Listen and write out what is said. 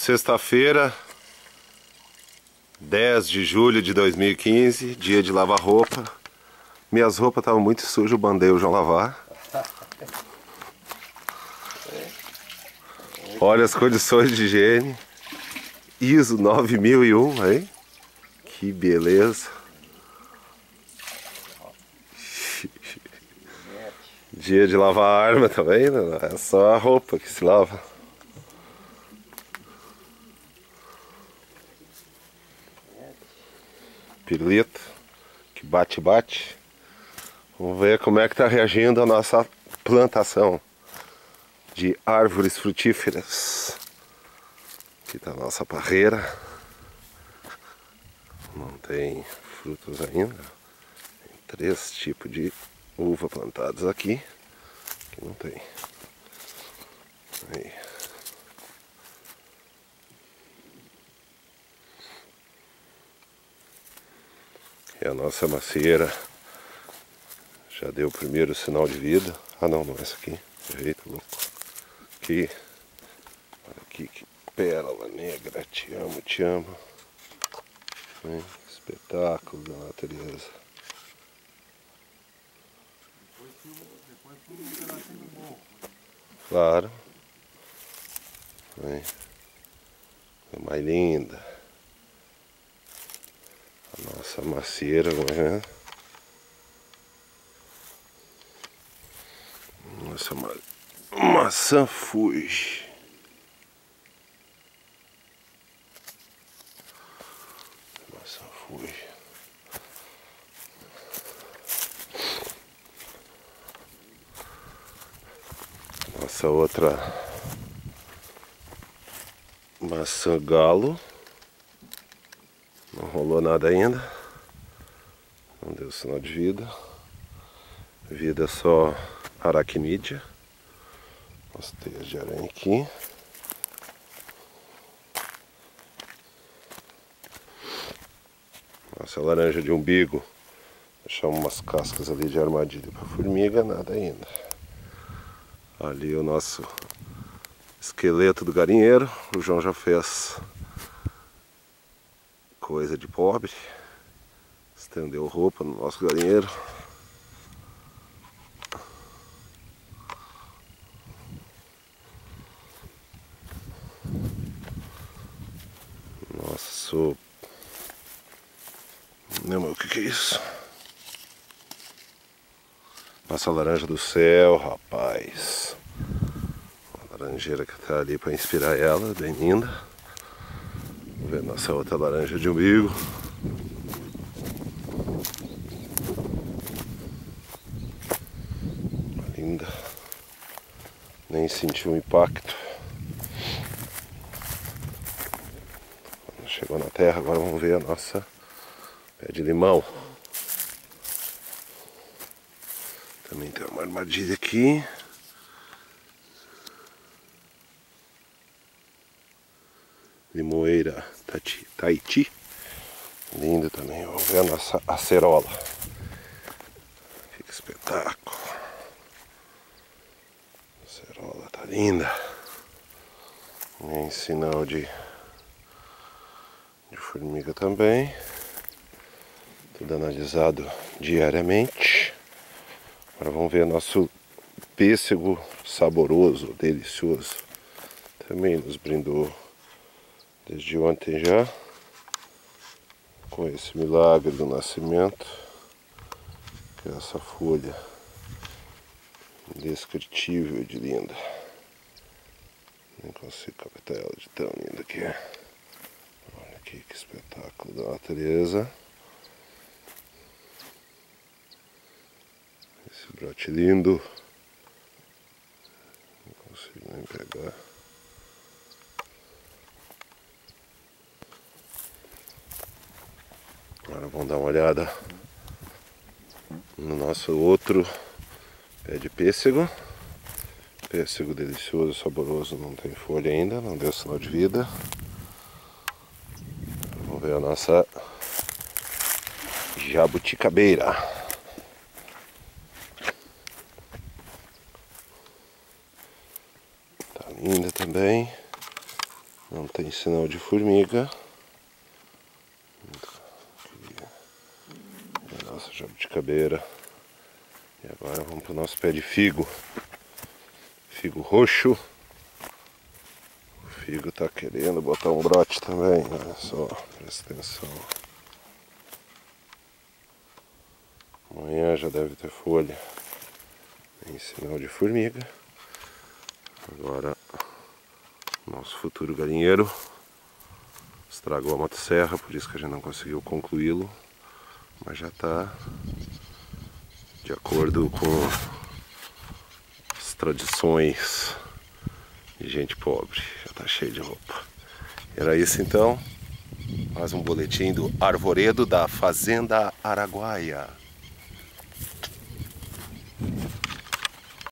Sexta-feira, 10 de julho de 2015, dia de lavar roupa. Minhas roupas estavam muito sujas, eu mandei o João lavar. Olha as condições de higiene. ISO 9001, aí. Que beleza. Dia de lavar a arma também, né? É só a roupa que se lava. Pirulito, que bate. Vamos ver como é que está reagindo a nossa plantação de árvores frutíferas. Aqui está a nossa parreira. Não tem frutos ainda. Tem 3 tipos de uva plantados aqui. Aqui não tem. Aí. E a nossa macieira já deu o primeiro sinal de vida. Ah não, não é essa aqui. Eita, louco. Aqui. Olha aqui, que pérola negra. Te amo, te amo. Espetáculo da natureza. Claro. É mais linda. A nossa macieira, né? Nossa maçã Fuji. Maçã Fuji. Nossa outra maçã galo. Não rolou nada ainda. Não deu sinal de vida. Vida só aracnídea. As teias de aranha aqui. Nossa laranja de umbigo. Deixar umas cascas ali de armadilha para formiga, nada ainda. Ali o nosso esqueleto do galinheiro. O João já fez coisa de pobre. Estendeu roupa no nosso galinheiro. Nossa, não, mas o que é isso? Nossa laranja do céu, rapaz. Uma laranjeira que tá ali para inspirar ela, bem linda. Vamos ver nossa outra laranja de umbigo. Linda. Nem senti o impacto. Chegou na terra, agora vamos ver a nossa pé de limão. Também tem uma armadilha aqui. Limoeira Tahiti. Lindo também. Vamos ver a nossa acerola. Que espetáculo. A acerola tá linda. Nem sinal de formiga também. Tudo analisado diariamente. Agora vamos ver nosso pêssego saboroso, delicioso. Também nos brindou desde ontem já. Com esse milagre do nascimento. Que é essa folha indescritível de linda. Nem consigo captar ela de tão linda que é. Olha aqui que espetáculo da natureza. Esse brote lindo. Não consigo nem pegar. Agora vamos dar uma olhada no nosso outro pé de pêssego. Pêssego delicioso, saboroso, não tem folha ainda, não deu sinal de vida. Vamos ver a nossa jabuticabeira. Tá linda também. Não tem sinal de formiga. A nossa jabuticabeira. E agora vamos para o nosso pé de figo. Figo roxo. O figo tá querendo botar um brote também. Olha só, presta atenção. Amanhã já deve ter folha. Tem sinal de formiga. Agora, nosso futuro galinheiro estragou a motosserra, por isso que a gente não conseguiu concluí-lo. Mas já está de acordo com as tradições de gente pobre. Já está cheio de roupa. Era isso então. Mais um boletim do Arvoredo da Fazenda Araguaia.